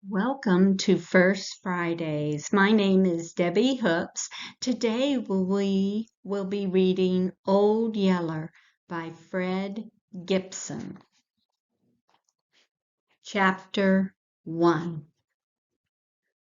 Welcome to First Fridays. My name is Debbie Hoops. Today we will be reading Old Yeller by Fred Gibson. Chapter 1.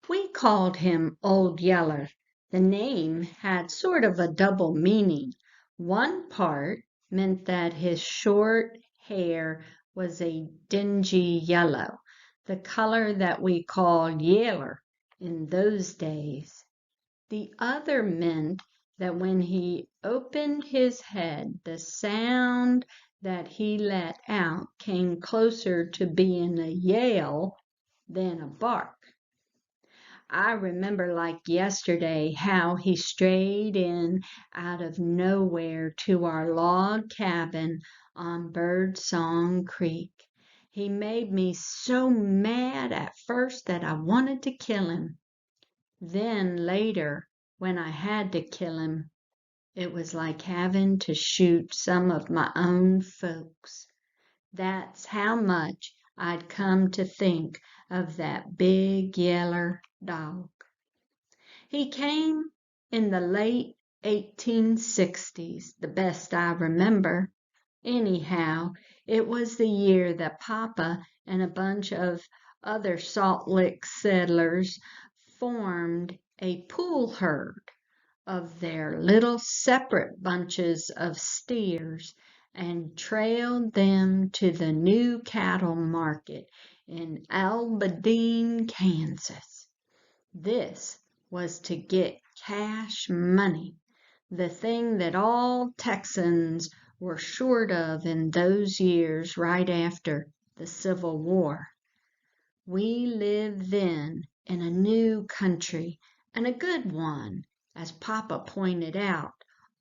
We called him Old Yeller. The name had sort of a double meaning. One part meant that his short hair was a dingy yellow, the color that we called yaller in those days. The other meant that when he opened his head, the sound that he let out came closer to being a yell than a bark. I remember like yesterday how he strayed in out of nowhere to our log cabin on Birdsong Creek. He made me so mad at first that I wanted to kill him. Then later, when I had to kill him, it was like having to shoot some of my own folks. That's how much I'd come to think of that big yeller dog. He came in the late 1860s, the best I remember. Anyhow, it was the year that Papa and a bunch of other Salt Lick settlers formed a pool herd of their little separate bunches of steers and trailed them to the new cattle market in Albadine, Kansas. This was to get cash money, the thing that all Texans were short of in those years right after the Civil War. We lived then in a new country, and a good one, as Papa pointed out.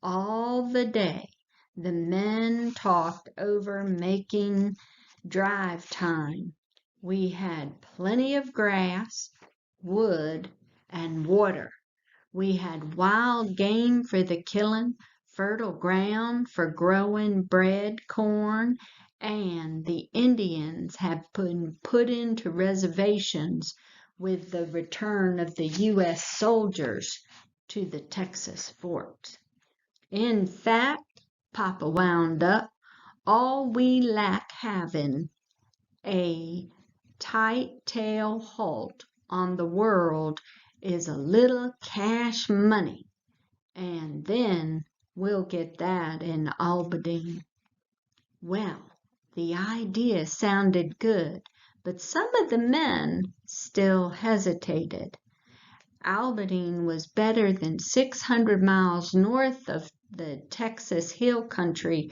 All the day the men talked over making drive time. We had plenty of grass, wood, and water. We had wild game for the killing, fertile ground for growing bread, corn, and the Indians had been put into reservations with the return of the U.S. soldiers to the Texas forts. In fact, Papa wound up, all we lack having a tight-tail halt on the world is a little cash money, and then we'll get that in Albadine. Well, the idea sounded good, but some of the men still hesitated. Albadine was better than 600 miles north of the Texas Hill Country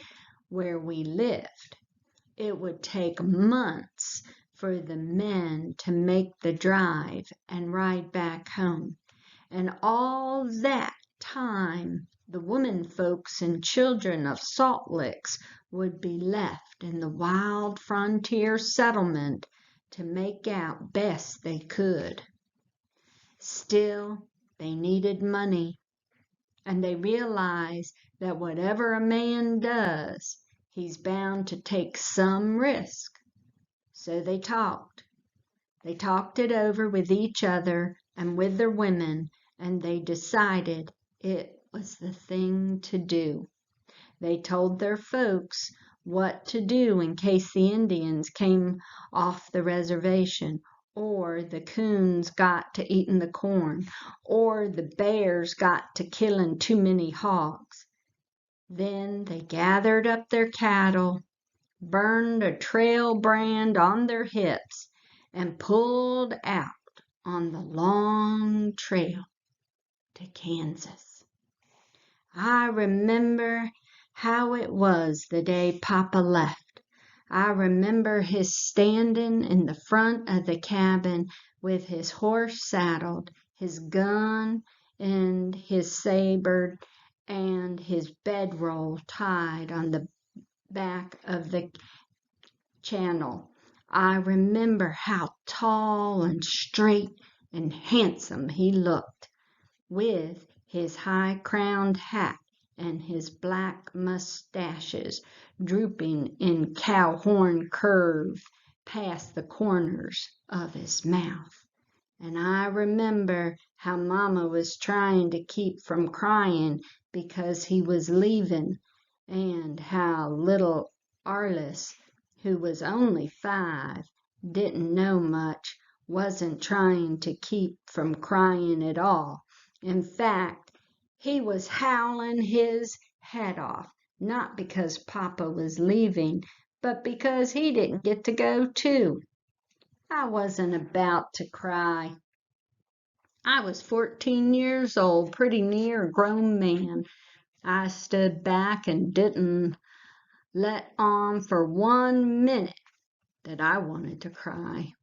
where we lived. It would take months for the men to make the drive and ride back home. And all that time, the women folks and children of Salt Licks would be left in the wild frontier settlement to make out best they could. Still, they needed money, and they realized that whatever a man does, he's bound to take some risk. So they talked. They talked it over with each other and with their women, and they decided it was the thing to do. They told their folks what to do in case the Indians came off the reservation, or the coons got to eating the corn, or the bears got to killing too many hogs. Then they gathered up their cattle, burned a trail brand on their hips, and pulled out on the long trail to Kansas. I remember how it was the day Papa left. I remember his standing in the front of the cabin with his horse saddled, his gun and his saber, and his bedroll tied on the back of the channel. I remember how tall and straight and handsome he looked, with his high-crowned hat and his black mustaches drooping in cow-horn curve past the corners of his mouth. And I remember how Mama was trying to keep from crying because he was leaving, and how little Arliss, who was only 5, didn't know much, wasn't trying to keep from crying at all. In fact, he was howling his head off, not because Papa was leaving, but because he didn't get to go too. I wasn't about to cry. I was 14 years old, pretty near a grown man. I stood back and didn't let on for 1 minute that I wanted to cry.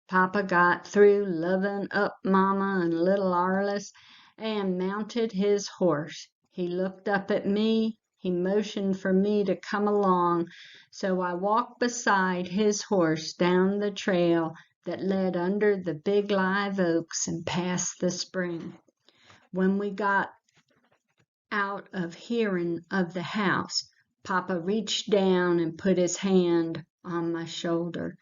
Papa got through loving up Mama and little Arliss and mounted his horse. He looked up at me. He motioned for me to come along, so I walked beside his horse down the trail that led under the big live oaks and past the spring. When we got out of hearing of the house, Papa reached down and put his hand on my shoulder.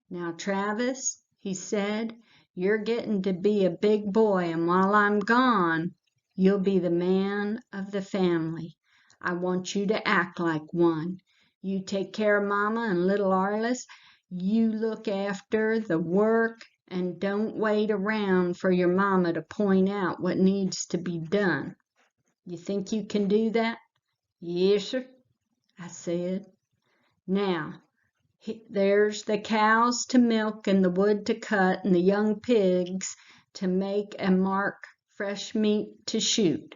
"Now, Travis," he said, "you're getting to be a big boy, and while I'm gone, you'll be the man of the family. I want you to act like one. You take care of Mama and little Arliss. You look after the work, and don't wait around for your Mama to point out what needs to be done. You think you can do that?" "Yes, sir," I said. "Now, there's the cows to milk and the wood to cut and the young pigs to make and mark fresh meat to shoot.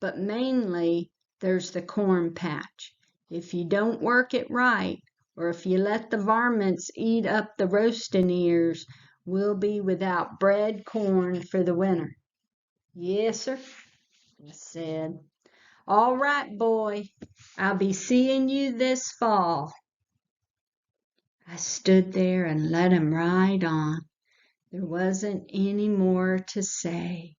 But mainly there's the corn patch. If you don't work it right, or if you let the varmints eat up the roasting ears, we'll be without bread corn for the winter." "Yes, sir," I said. "All right, boy. I'll be seeing you this fall." I stood there and let him ride on. There wasn't any more to say.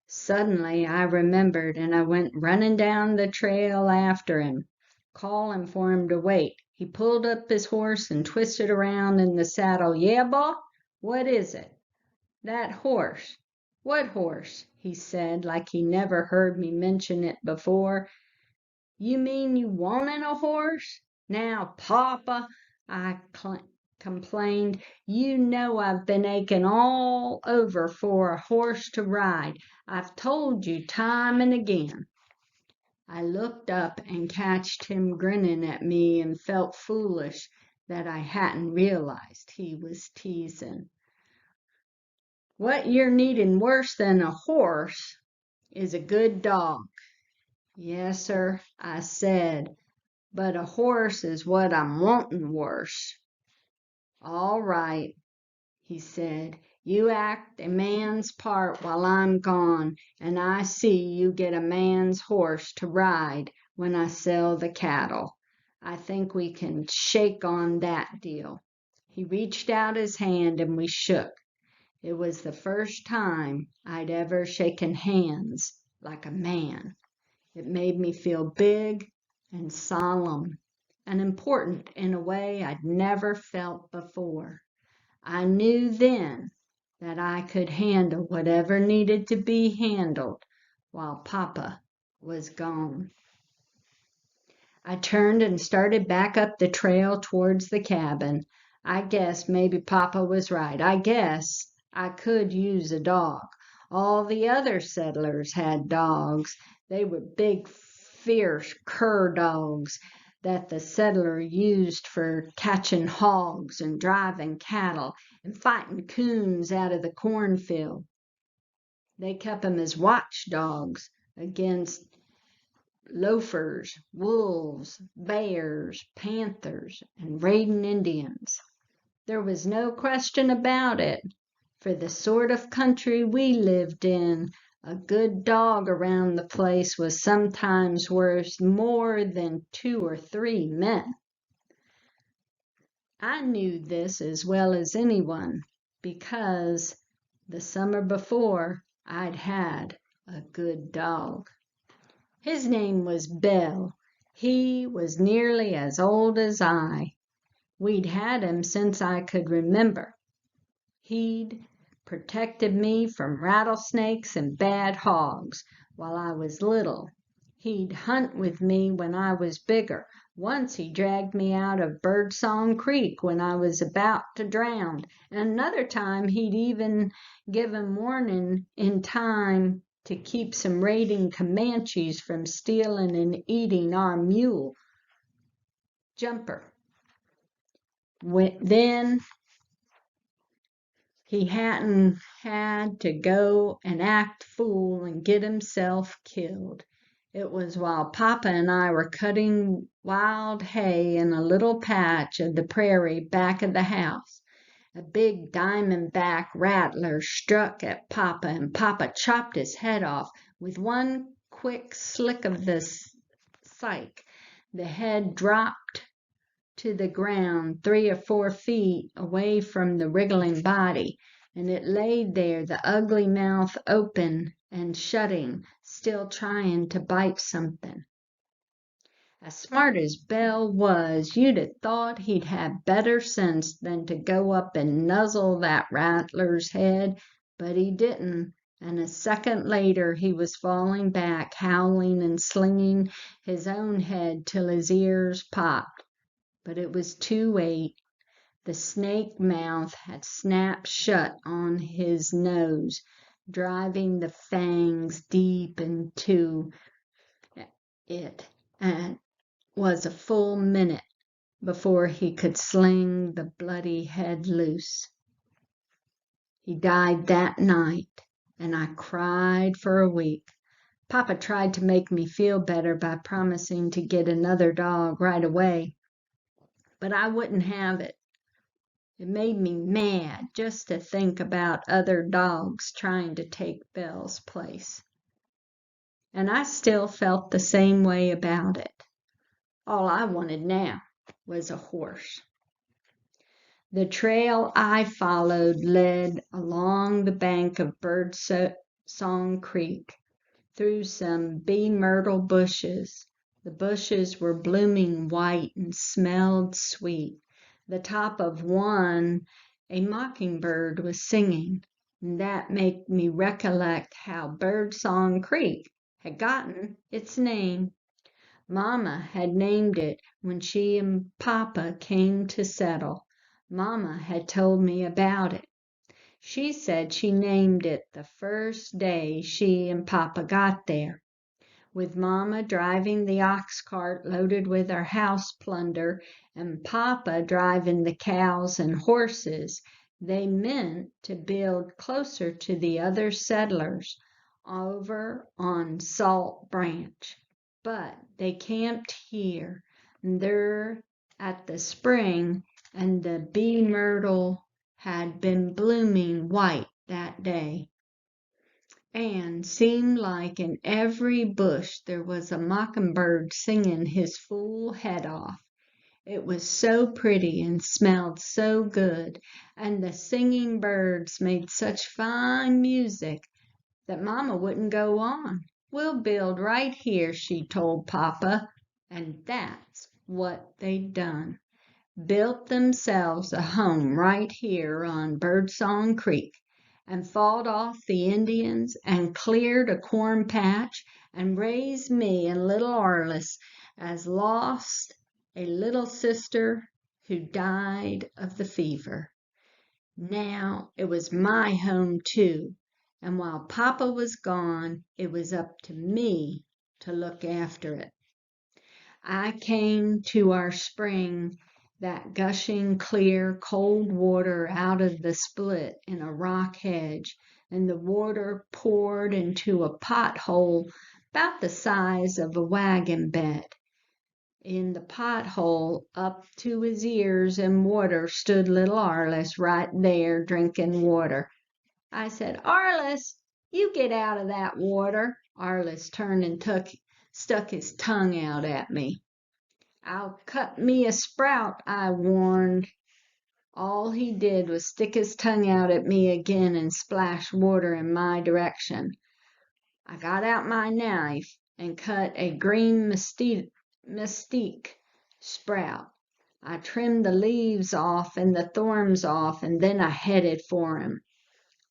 Suddenly I remembered, and I went running down the trail after him, calling for him to wait. He pulled up his horse and twisted around in the saddle. "Yeah, boy? What is it?" "That horse." "What horse?" he said, like he never heard me mention it before. "You mean you wanted a horse?" "Now, Papa," I complained, "you know I've been aching all over for a horse to ride. I've told you time and again." I looked up and catched him grinning at me and felt foolish that I hadn't realized he was teasing. "What you're needing worse than a horse is a good dog." "Yes, sir," I said, "but a horse is what I'm wanting worse." "All right," he said, "you act a man's part while I'm gone, and I see you get a man's horse to ride when I sell the cattle. I think we can shake on that deal." He reached out his hand and we shook. It was the first time I'd ever shaken hands like a man. It made me feel big and solemn and important in a way I'd never felt before. I knew then that I could handle whatever needed to be handled while Papa was gone. I turned and started back up the trail towards the cabin. I guess maybe Papa was right. I guess I could use a dog. All the other settlers had dogs. They were big, fierce cur dogs that the settler used for catching hogs and driving cattle and fighting coons out of the cornfield. They kept them as watchdogs against loafers, wolves, bears, panthers, and raiding Indians. There was no question about it. For the sort of country we lived in, A good dog around the place was sometimes worth more than 2 or 3 men. I knew this as well as anyone because the summer before I'd had a good dog. His name was Bell. He was nearly as old as I. We'd had him since I could remember. He'd protected me from rattlesnakes and bad hogs while I was little. He'd hunt with me when I was bigger. Once he dragged me out of Birdsong Creek when I was about to drown. And another time he'd even given warning in time to keep some raiding Comanches from stealing and eating our mule, Jumper. Then he hadn't had to go and act fool and get himself killed. It was while Papa and I were cutting wild hay in a little patch of the prairie back of the house. A big diamond-back rattler struck at Papa, and Papa chopped his head off with one quick slick of the scythe. The head dropped to the ground 3 or 4 feet away from the wriggling body, and it lay there, the ugly mouth open and shutting, still trying to bite something. As smart as Bell was, you'd have thought he'd had better sense than to go up and nuzzle that rattler's head, but he didn't, and a second later he was falling back, howling and slinging his own head till his ears popped. But it was too late. The snake mouth had snapped shut on his nose, driving the fangs deep into it, and was a full minute before he could sling the bloody head loose. He died that night, and I cried for a week. Papa tried to make me feel better by promising to get another dog right away, but I wouldn't have it. It made me mad just to think about other dogs trying to take Bell's place. And I still felt the same way about it. All I wanted now was a horse. The trail I followed led along the bank of Birdsong Creek, through some bee myrtle bushes. The bushes were blooming white and smelled sweet. The top of one, a mockingbird was singing, and that made me recollect how Birdsong Creek had gotten its name. Mama had named it when she and Papa came to settle. Mama had told me about it. She said she named it the first day she and Papa got there. With Mama driving the ox cart loaded with our house plunder and Papa driving the cows and horses, they meant to build closer to the other settlers over on Salt Branch. But they camped here, there at the spring, and the bee myrtle had been blooming white that day, and seemed like in every bush there was a mockingbird singing his fool head off. It was so pretty and smelled so good, and the singing birds made such fine music that Mama wouldn't go on. We'll build right here, she told Papa, and that's what they'd done. Built themselves a home right here on Birdsong Creek, and fought off the Indians, and cleared a corn patch, and raised me and little Arliss, as lost a little sister who died of the fever. Now it was my home too, and while Papa was gone, it was up to me to look after it. I came to our spring, that gushing clear, cold water out of the split in a rock hedge, and the water poured into a pothole about the size of a wagon bed. In the pothole, up to his ears in water, stood little Arliss right there drinking water. I said, "Arliss, You get out of that water. Arliss turned and stuck his tongue out at me. I'll cut me a sprout, I warned. All he did was stick his tongue out at me again and splash water in my direction. I got out my knife and cut a green mesquite sprout. I trimmed the leaves off and the thorns off, and then I headed for him.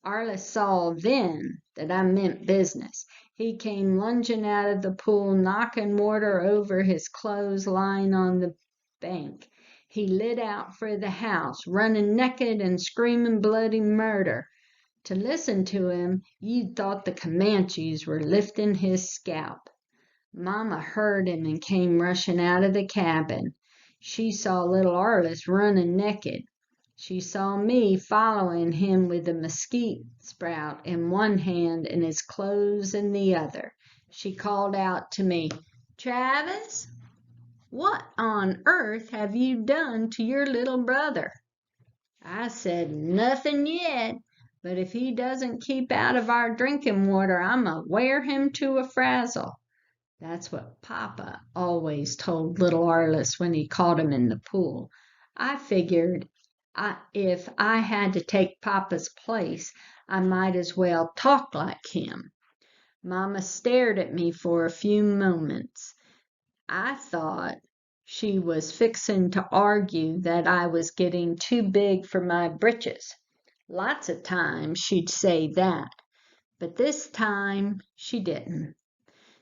Arliss saw then that I meant business. He came lunging out of the pool, knocking water over his clothes lying on the bank. He lit out for the house, running naked and screaming bloody murder. To listen to him, you'd thought the Comanches were lifting his scalp. Mama heard him and came rushing out of the cabin. She saw little Arliss running naked. She saw me following him with a mesquite sprout in one hand and his clothes in the other. She called out to me, "Travis, what on earth have you done to your little brother?" I said, "Nothing yet, but if he doesn't keep out of our drinking water, I'ma wear him to a frazzle." That's what Papa always told little Arliss when he caught him in the pool. I figured if I had to take Papa's place, I might as well talk like him. Mama stared at me for a few moments. I thought she was fixin' to argue that I was getting too big for my britches. Lots of times she'd say that, but this time she didn't.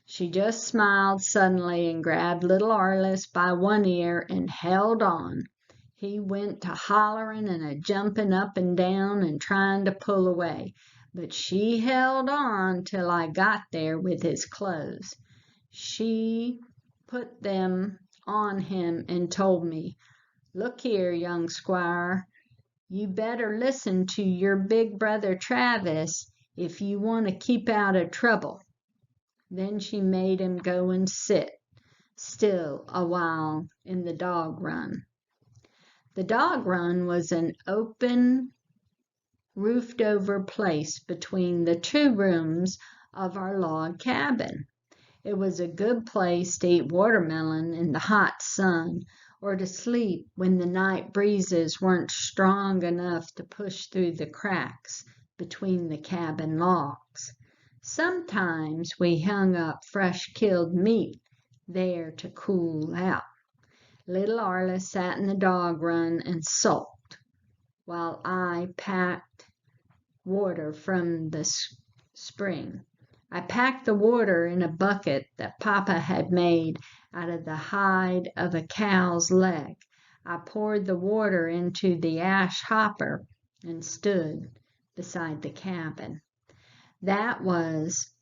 She just smiled suddenly and grabbed little Arliss by one ear and held on. He went to hollerin' and a jumpin' up and down and trying to pull away, but she held on till I got there with his clothes. She put them on him and told me, "Look here, young squire, you better listen to your big brother Travis if you want to keep out of trouble." Then she made him go and sit still a while in the dog run. The dog run was an open, roofed over place between the two rooms of our log cabin. It was a good place to eat watermelon in the hot sun, or to sleep when the night breezes weren't strong enough to push through the cracks between the cabin logs. Sometimes we hung up fresh killed meat there to cool out. Little Arliss sat in the dog run and sulked, while I packed water from the spring. I packed the water in a bucket that Papa had made out of the hide of a cow's leg. I poured the water into the ash hopper and stood beside the cabin. That was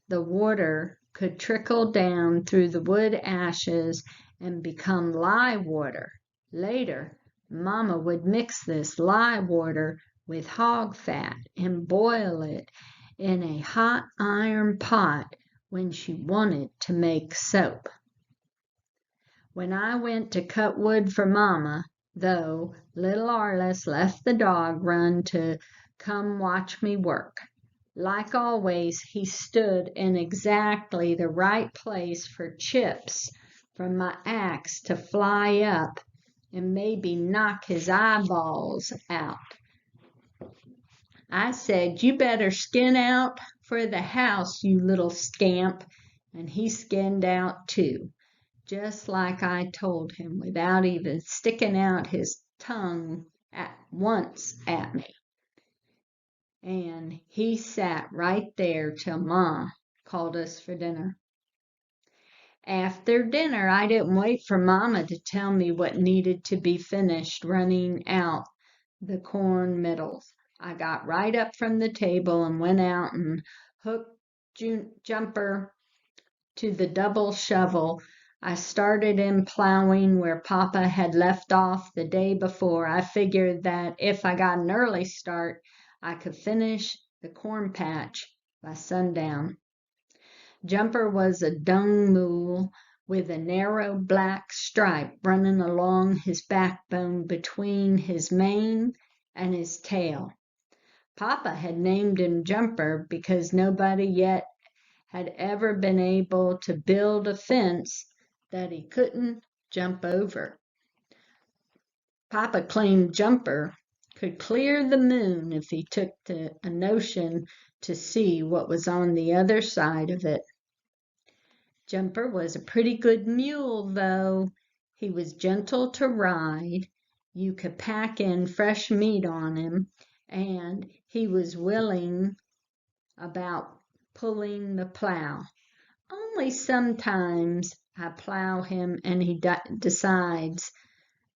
the water could trickle down through the wood ashes and become lye water. Later, Mama would mix this lye water with hog fat and boil it in a hot iron pot when she wanted to make soap. When I went to cut wood for Mama, though, little Arliss left the dog run to come watch me work. Like always, he stood in exactly the right place for chips from my axe to fly up and maybe knock his eyeballs out. I said, "You better skin out for the house, you little scamp," and he skinned out too, just like I told him, without even sticking out his tongue once at me. And he sat right there till Ma called us for dinner. After dinner, I didn't wait for Mama to tell me what needed to be finished running out the corn middles. I got right up from the table and went out and hooked Jumper to the double shovel. I started in plowing where Papa had left off the day before. I figured that if I got an early start, I could finish the corn patch by sundown. Jumper was a dung mule with a narrow black stripe running along his backbone between his mane and his tail. Papa had named him Jumper because nobody yet had ever been able to build a fence that he couldn't jump over. Papa claimed Jumper could clear the moon if he took a notion to see what was on the other side of it. Jumper was a pretty good mule, though. He was gentle to ride. You could pack in fresh meat on him, and he was willing about pulling the plow. Only sometimes I plow him and he decides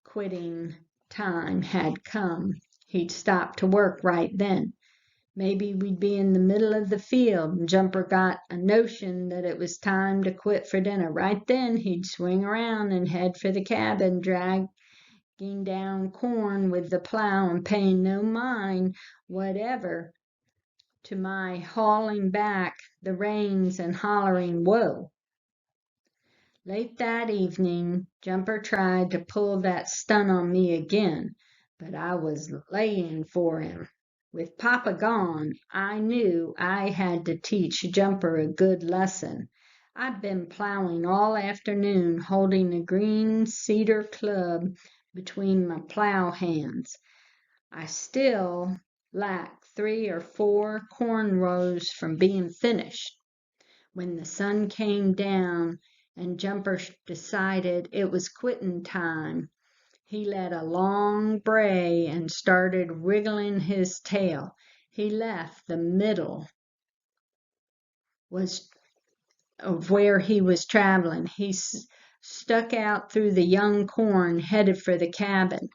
quitting time had come. He'd stop to work right then. Maybe we'd be in the middle of the field and Jumper got a notion that it was time to quit for dinner. Right then he'd swing around and head for the cabin, dragging down corn with the plow and paying no mind whatever to my hauling back the reins and hollering, "Whoa!" Late that evening, Jumper tried to pull that stunt on me again, but I was laying for him. With Papa gone, I knew I had to teach Jumper a good lesson. I'd been plowing all afternoon, holding a green cedar club between my plow hands. I still lacked 3 or 4 corn rows from being finished. When the sun came down and Jumper decided it was quitting time, he let a long bray and started wriggling his tail. He left the middle of where he was traveling. He stuck out through the young corn, headed for the cabin.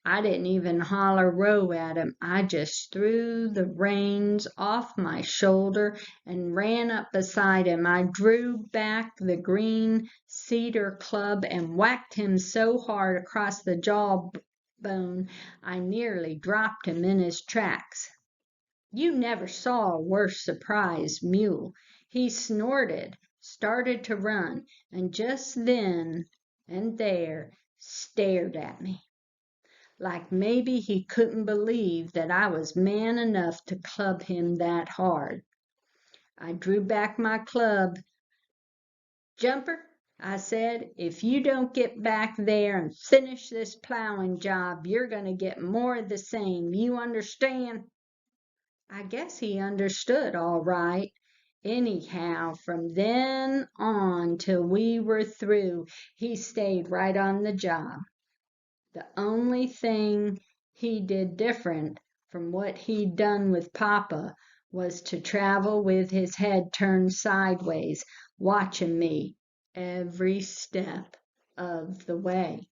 I didn't even holler "row" at him. I just threw the reins off my shoulder and ran up beside him. I drew back the green cedar club and whacked him so hard across the jawbone I nearly dropped him in his tracks. You never saw a worse surprised mule. He snorted, started to run, and just then and there stared at me, like maybe he couldn't believe that I was man enough to club him that hard. I drew back my club. "Jumper," I said, "if you don't get back there and finish this plowing job, you're going to get more of the same. You understand?" I guess he understood all right. Anyhow, from then on till we were through, he stayed right on the job. The only thing he did different from what he'd done with Papa was to travel with his head turned sideways, watching me every step of the way.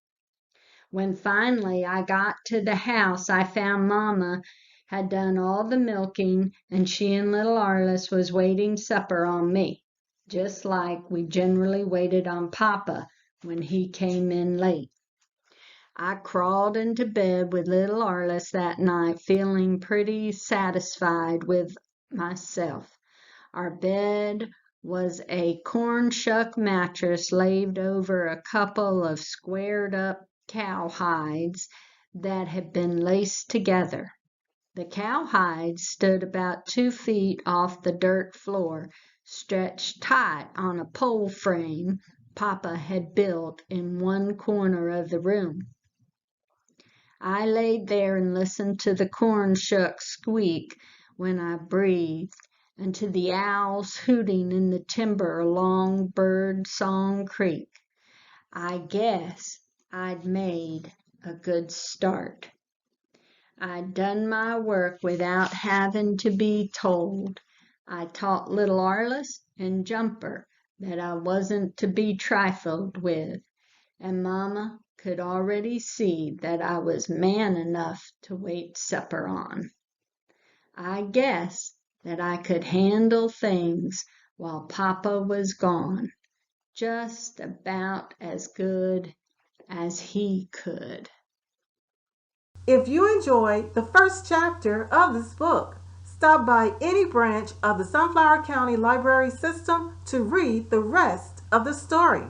When finally I got to the house, I found Mama had done all the milking and she and little Arliss was waiting supper on me, just like we generally waited on Papa when he came in late. I crawled into bed with little Arliss that night, feeling pretty satisfied with myself. Our bed was a corn shuck mattress laid over a couple of squared up cowhides that had been laced together. The cowhides stood about 2 feet off the dirt floor, stretched tight on a pole frame Papa had built in one corner of the room. I laid there and listened to the corn shucks squeak when I breathed, and to the owls hooting in the timber along Bird Song Creek. I guess I'd made a good start. I'd done my work without having to be told. I taught little Arliss and Jumper that I wasn't to be trifled with, and Mama could already see that I was man enough to wait supper on. I guess that I could handle things while Papa was gone, just about as good as he could. If you enjoyed the first chapter of this book, stop by any branch of the Sunflower County Library System to read the rest of the story.